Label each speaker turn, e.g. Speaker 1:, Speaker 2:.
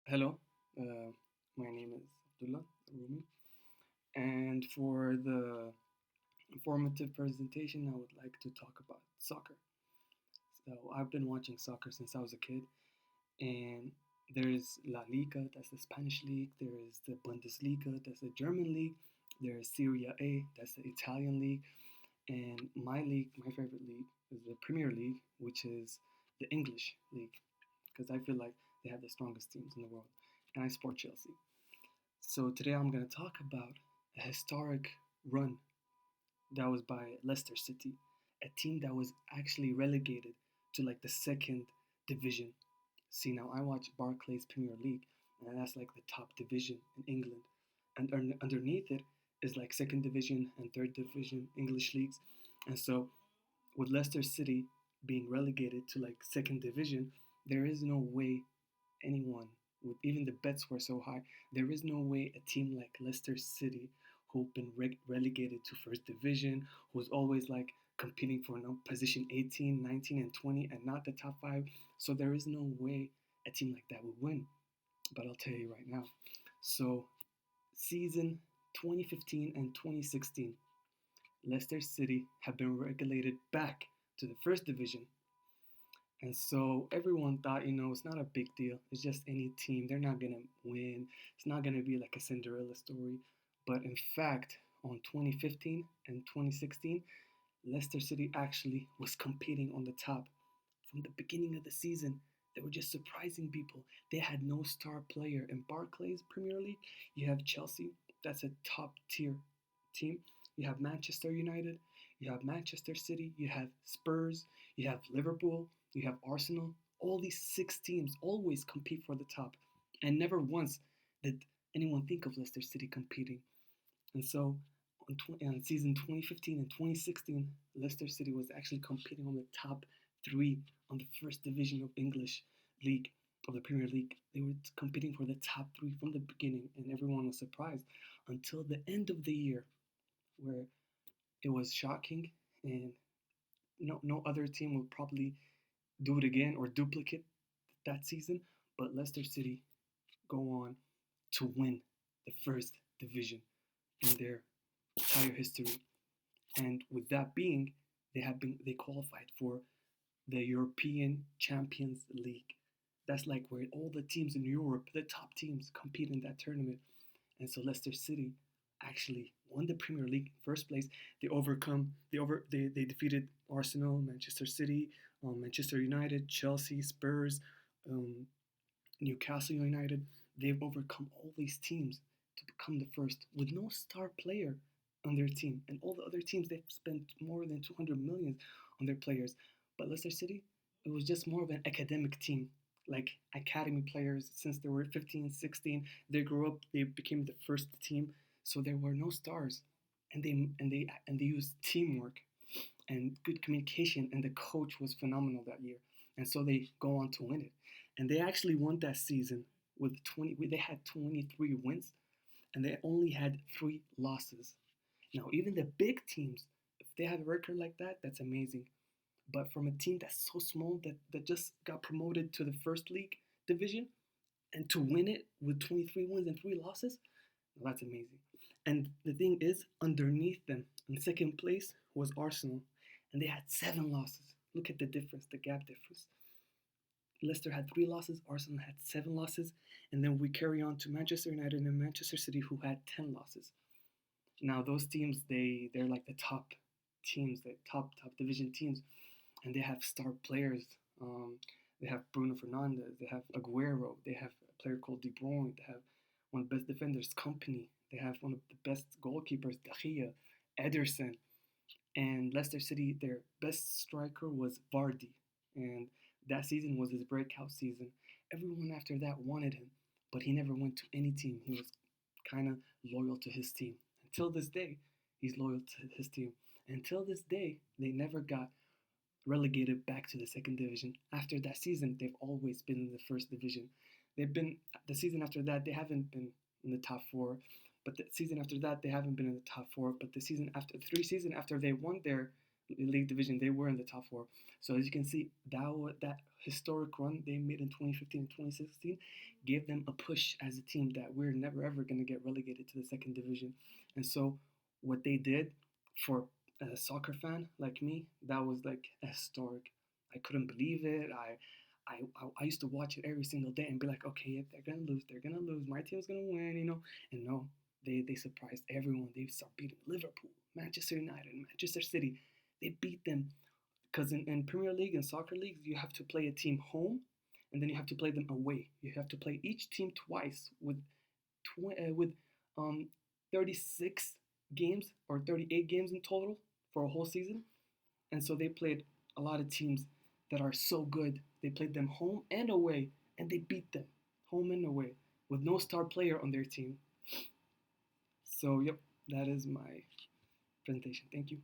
Speaker 1: Hello, uh, my name is Abdullah Rumi, and for the informative presentation, I would like to talk about soccer. So, I've been watching soccer since I was a kid, and there's La Liga, that's the Spanish league, there is the Bundesliga, that's the German league, there's Serie A, that's the Italian league, and my league, my favorite league, is the Premier League, which is the English league, because I feel like they have the strongest teams in the world, and I support Chelsea. So today I'm going to talk about a historic run that was by Leicester City, a team that was actually relegated to like the second division. See, now I watch Barclays Premier League, and that's like the top division in England. And underneath it is like second division and third division English leagues. And so with Leicester City being relegated to like second division, there is no way anyone with even the bets were so high. There is no way a team like Leicester City, who've been relegated to first division, who's always like competing for position 18, 19, and 20, and not the top five. So there is no way a team like that would win. But I'll tell you right now. So season 2015 and 2016, Leicester City have been relegated back to the first division. And so everyone thought, it's not a big deal. It's just any team. They're not going to win. It's not going to be like a Cinderella story. But in fact, on 2015 and 2016, Leicester City actually was competing on the top from the beginning of the season. They were just surprising people. They had no star player. In Barclays Premier League, you have Chelsea. That's a top tier team. You have Manchester United. You have Manchester City. You have Spurs. You have Liverpool. You have Arsenal. All these six teams always compete for the top. And never once did anyone think of Leicester City competing. And so on season 2015 and 2016, Leicester City was actually competing on the top three on the first division of English league of the Premier League. They were competing for the top three from the beginning, and everyone was surprised until the end of the year, where it was shocking, and no other team will probably do it again or duplicate that season. But Leicester City go on to win the first division in their entire history. And with that being, they qualified for the European Champions League. That's like where all the teams in Europe, the top teams, compete in that tournament. And so Leicester City actually won the Premier League in first place. They defeated Arsenal, Manchester City, Manchester United, Chelsea, Spurs, um, Newcastle United. They've overcome all these teams to become the first with no star player on their team. And all the other teams, they've spent more than 200 million on their players. But Leicester City, it was just more of an academic team, like academy players since they were 15, 16. They grew up, they became the first team. So there were no stars. And they used teamwork and good communication, and the coach was phenomenal that year. And so they go on to win it. And they actually won that season with 20. They had 23 wins, and they only had 3 losses. Now, even the big teams, if they have a record like that, that's amazing. But from a team that's so small that just got promoted to the first league division and to win it with 23 wins and 3 losses, well, that's amazing. And the thing is, underneath them, in second place, was Arsenal, and they had 7 losses. Look at the difference, the gap difference. Leicester had 3 losses, Arsenal had 7 losses, and then we carry on to Manchester United and Manchester City, who had 10 losses. Now those teams, they're like the top teams, the top division teams, and they have star players. They have Bruno Fernandes, they have Aguero, they have a player called De Bruyne, they have one of the best defenders, Company, they have one of the best goalkeepers, De Gea, Ederson, and Leicester City, their best striker was Vardy, and that season was his breakout season. Everyone after that wanted him, but he never went to any team. He was kind of loyal to his team. Until this day, he's loyal to his team. Until this day, they never got relegated back to the second division. After that season, they've always been in the first division. They've been the season after that, they haven't been in the top four. But the season after that, they haven't been in the top four. But the season after, 3 seasons after they won their league division, they were in the top four. So as you can see, that historic run they made in 2015 and 2016 gave them a push as a team that we're never ever going to get relegated to the second division. And so what they did for a soccer fan like me, that was like historic. I couldn't believe it. I used to watch it every single day and be like, okay, if they're gonna lose, they're gonna lose. My team's gonna win, you know. And no, they surprised everyone. They start beating Liverpool, Manchester United, Manchester City. They beat them because in Premier League and soccer leagues, you have to play a team home, and then you have to play them away. You have to play each team twice with um 36 games or 38 games in total for a whole season. And so they played a lot of teams that are so good. They played them home and away, and they beat them home and away with no star player on their team. So, yep, that is my presentation. Thank you.